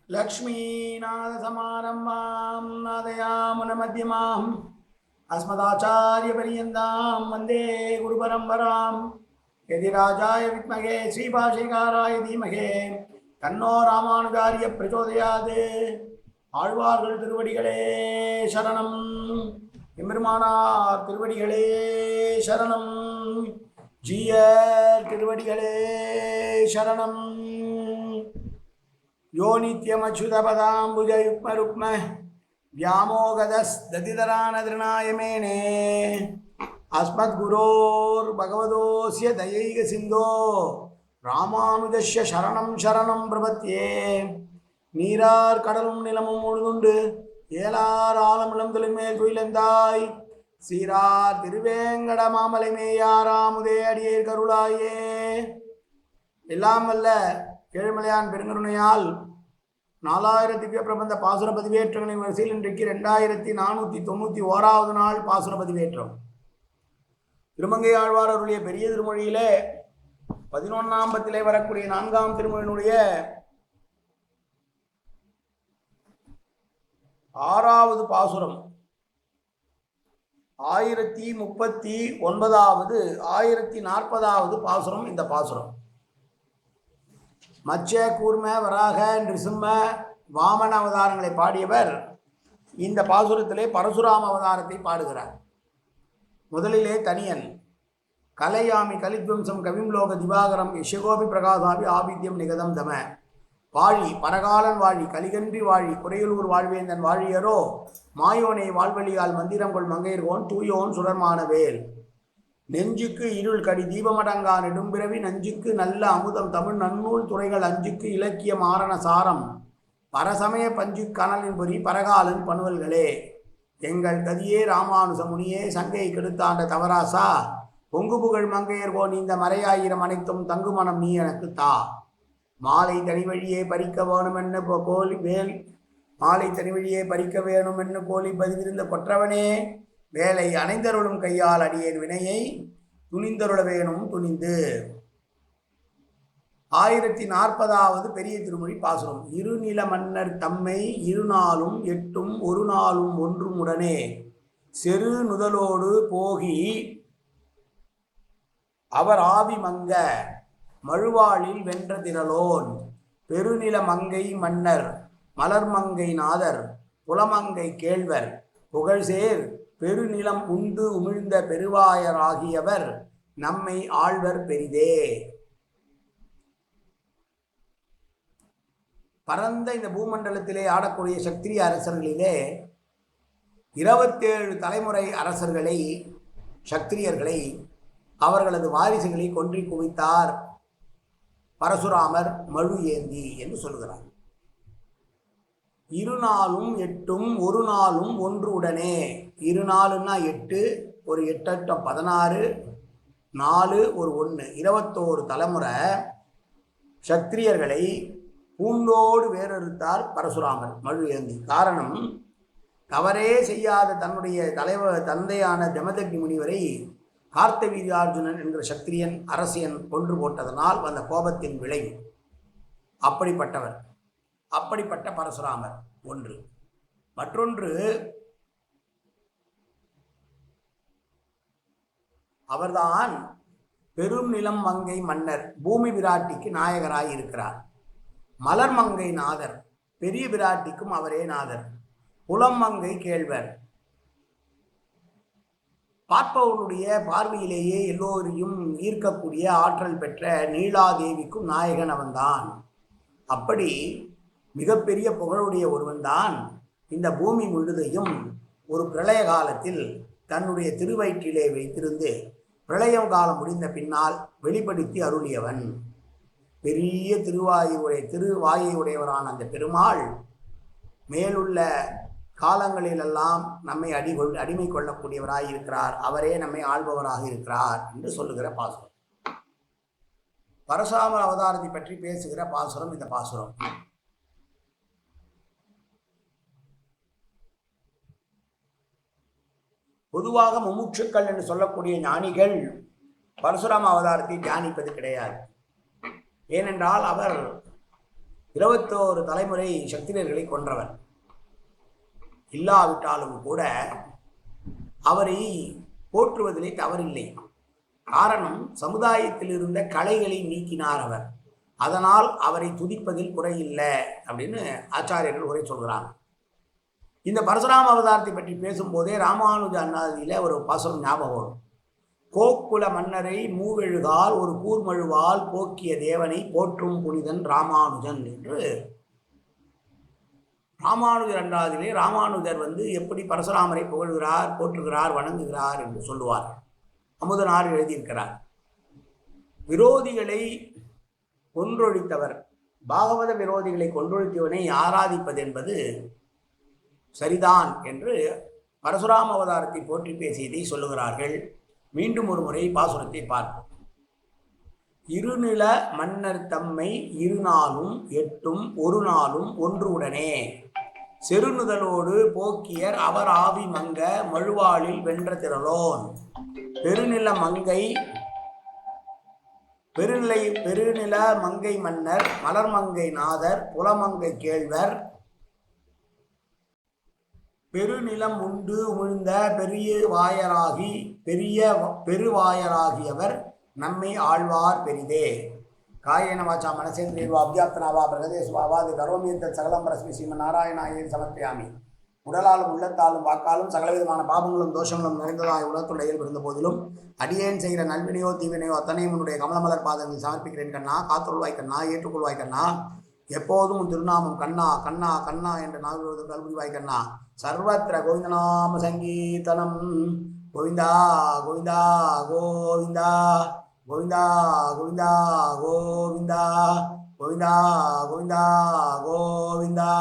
लक्ष्मीनाथसमारम्भां नादयामुनमध्यमाम् अस्मदाचार्यपर्यन्तां वन्दे गुरुपरम्परां यदिराजाय विद्महे श्रीभाष्यकाराय धीमहि तन्नो रामानुजार्य प्रचोदयात् ஆழ்வார்கள் திருவடிகளே சரணம் எம்பெருமானார் திருவடிகளே சரணம் ஜீயர் திருவடிகளே சரணம் यो नित्यमच्युतपदाम्बुजयुग्मरुक्म व्यामोगदस्दतितरानतृणाय मेने अस्मद्गुरोर्भगवतोऽस्य दयैकसिन्धो रामानुजस्य शरणं शरणं प्रपद्ये நீரார் கடலும் நிலமும் முழுதுண்டு ஏலார் ஆலமிளம் தொழில்மேல் துயிலந்தாய் சீரார் திருவேங்கட மாமலை மேயாராமுதே அடியேர் கருளாயே. எல்லாம் வல்ல ஏழுமலையான் பெருங்கருணையால் 4000 திவ்ய பிரபந்த பாசுர பதிவேற்றங்களின் வரிசையில் இன்றைக்கு 2491வது நாள் பாசுர பதிவேற்றம். திருமங்கை ஆழ்வார் அவருடைய பெரிய திருமொழியிலே 11ஆம் பத்திலே வரக்கூடிய 4ஆம் திருமொழியினுடைய 6வது பாசுரம் 1039வது 1040வது பாசுரம். இந்த பாசுரம் மச்ச கூர்ம வராக நிருசிம்ம வாமன அவதாரங்களை பாடியவர் இந்த பாசுரத்திலே பரசுராம அவதாரத்தை பாடுகிறார். முதலிலே தனியன் கலையாமி கலித்வம்சம் கவிம்லோக திவாகரம் யசகோபி பிரகாசாபி ஆபித்யம் நிகதம் தம வாழி பரகாலன் வாழி கலிகன்றி வாழி குறையலூர் வாழ்வேந்தன் வாழியரோ மாயோனை வாழ்வழியால் மந்திரம் கொள் மங்கையர்கோன் தூயோன் சுடர்மானவேல் நெஞ்சுக்கு இருள் கடி தீபமடங்கா நெடும்பிறவி நஞ்சுக்கு நல்ல அமுதம் தமிழ் நன்னூல் துறைகள் அஞ்சுக்கு இலக்கிய மாரண சாரம் பரசமய பஞ்சு கனலின் பொறி பரகாலன் பணுவல்களே எங்கள் கதியே ராமானுச முனியே சங்கை கெடுத்தாண்ட தவராசா பொங்கு புகழ் மங்கையர்கோ நீந்த மறையாயிரம் அனைத்தும் தங்குமனம் நீ எனக்கு தா மாலை தனிவழியே பறிக்க வேணுமென்னு கோலி வேல் மாலை தனிவழியே பறிக்க வேணுமென்னு கோலி பதிவிருந்த கொற்றவனே வேலை அணைந்தருளும் கையால் அடியேன் வினையை துணிந்தருள வேணும் துணிந்து. 1040வது பெரிய திருமொழி பாசுரம். இருநில மன்னர் தம்மை இருநாளும் எட்டும் ஒரு நாளும் ஒன்றும் உடனே செரு நுதலோடு போகி அவர் ஆவி மங்க மழுவாளில் வென்ற திரளோன் பெருநில மங்கை மன்னர் மலர்மங்கை நாதர் புலமங்கை கேழ்வர் புகழ்சேர் பெருநிலம் உண்டு உமிழ்ந்த பெருவாயராகியவர் நம்மை ஆழ்வர் பெரிதே. பரந்த இந்த பூமண்டலத்திலே ஆடக்கூடிய சத்திரிய அரசர்களிலே 27 தலைமுறை அரசர்களை சத்திரியர்களை அவர்களது வாரிசுகளை கொன்றி குவித்தார் பரசுராமர் மழு ஏந்தி என்று சொல்கிறார். இருநாளும் எட்டும் ஒரு நாளும் ஒன்று உடனே. 2 நாளுன்னா 8, ஒரு 8 16, 4 ஒரு 1 21 தலைமுறை சத்திரியர்களை பூண்டோடு வேறறுத்தார் பரசுராமர் மழு ஏந்தி. காரணம், தவறே செய்யாத தன்னுடைய தந்தையான ஜமதக்னி முனிவரை கார்த்தவீர்யார்ஜுனன் என்கிற சத்திரியன் அரசியன் கொன்று போட்டதனால் வந்த கோபத்தின் விளைவு. அப்படிப்பட்ட பரசுராமர் ஒன்று. மற்றொன்று, அவர்தான் பெரும் நிலம் மங்கை மன்னர், பூமி விராட்டிக்கு நாயகராய் இருக்கிறார். மலர் மங்கை நாதர், பெரிய விராட்டிக்கும் அவரே நாதர். புலம் மங்கை கேழ்வர், பார்ப்பவனுடைய பார்வையிலேயே எல்லோரையும் ஈர்க்கக்கூடிய ஆற்றல் பெற்ற நீலாதேவிக்கும் நாயகன் அவன்தான். அப்படி மிகப்பெரிய புகழுடைய ஒருவன்தான் இந்த பூமி முழுதையும் ஒரு பிரளய காலத்தில் தன்னுடைய திருவயிற்றிலே வைத்திருந்து பிரளயம் காலம் முடிந்த பின்னால் வெளிப்படுத்தி அருளியவன். பெரிய திருவாயை உடையவரான அந்த பெருமாள் மேலுள்ள காலங்களிலெல்லாம் நம்மை அடிமை கொள்ளக்கூடியவராக இருக்கிறார். அவரே நம்மை ஆள்பவராக இருக்கிறார் என்று சொல்லுகிற பாசுரம். பரசுராமர் அவதாரத்தை பற்றி பேசுகிற பாசுரம் இந்த பாசுரம். பொதுவாக முமுட்சுக்கள் என்று சொல்லக்கூடிய ஞானிகள் பரசுராம அவதாரத்தை தியானிப்பது கிடையாது. ஏனென்றால் அவர் 21 தலைமுறை சத்திரியர்களை கொன்றவர். இல்லாவிட்டாலும் கூட அவரை போற்றுவதிலே தவறில்லை. காரணம், சமுதாயத்தில் இருந்த கலைகளை நீக்கினார் அவர். அதனால் அவரை துதிப்பதில் குறையில்லை அப்படின்னு ஆச்சாரியர்கள் உரை சொல்கிறார். இந்த பரசுராம அவதாரத்தை பற்றி பேசும்போதே ராமானுஜ அண்ணாதியில் ஒரு பாசுரம் ஞாபகம் வரும். கோக்குல மன்னரை மூவெழுகால் ஒரு கூர்மழுவால் போக்கிய தேவனை போற்றும் புனிதன் ராமானுஜன் என்று ராமானுஜர் அண்டாதிலே ராமானுஜர் எப்படி பரசுராமரை புகழ்கிறார், போற்றுகிறார், வணங்குகிறார் என்று சொல்லுவார். அமுதனார் எழுதியிருக்கிறார். விரோதிகளை கொன்றொழித்தவர், பாகவத விரோதிகளை கொன்றொழித்தவனை ஆராதிப்பது என்பது சரிதான் என்று பரசுராம அவதாரத்தை போற்றி பேசியதை சொல்லுகிறார்கள். மீண்டும் ஒரு முறை பாசுரத்தை பார்ப்போம். இருநில மன்னர் தம்மை இருநாளும் எட்டும் ஒரு நாளும் ஒன்று உடனே செருநுதலோடு போக்கியர் அவர் ஆவி மங்க மழுவாளில் வென்ற திரளோன் பெருநில மங்கை மன்னர் மலர்மங்கை நாதர் புலமங்கை கேழ்வர் பெருநிலம் உண்டு உமிழ்ந்த பெருவாயராகியவர் நம்மை ஆழ்வார் பெரிதே. காயேன வாச்சா மனசேந்திரியர்வா அபியாப்தனாவா பிரகதேஸ்வாவா அது கரோமியத்த சகலம் பரஸ்மி ஸ்ரீமன் நாராயணாயே சமர்ப்பியாமி. உடலாலும் உள்ளத்தாலும் வாக்காலும் சகலவிதமான பாபங்களும் தோஷங்களும் நிறைந்ததாய் உலகத்துடைய இருந்த போதிலும் அடியேன் செய்கிற நல்வினையோ தீவினையோ அத்தனையும் உன்னுடைய கமலமலர் பாதங்களில் சமர்ப்பிக்கிறேன் கண்ணா. காத்துள்வாய் கண்ணா, ஏற்றுக்கொள்வாய் கண்ணா. எப்போதும் திருநாமம் கண்ணா கண்ணா கண்ணா என்ற நாவிலோடு கல்விவாய் கண்ணா. சர்வத்திர கோவிந்தநாம சங்கீர்த்தனம். கோவிந்தா கோவிந்தா கோவிந்தா கோவிந்தா கோவிந்தா கோவிந்தா கோவிந்தா கோவிந்தா கோவிந்தா.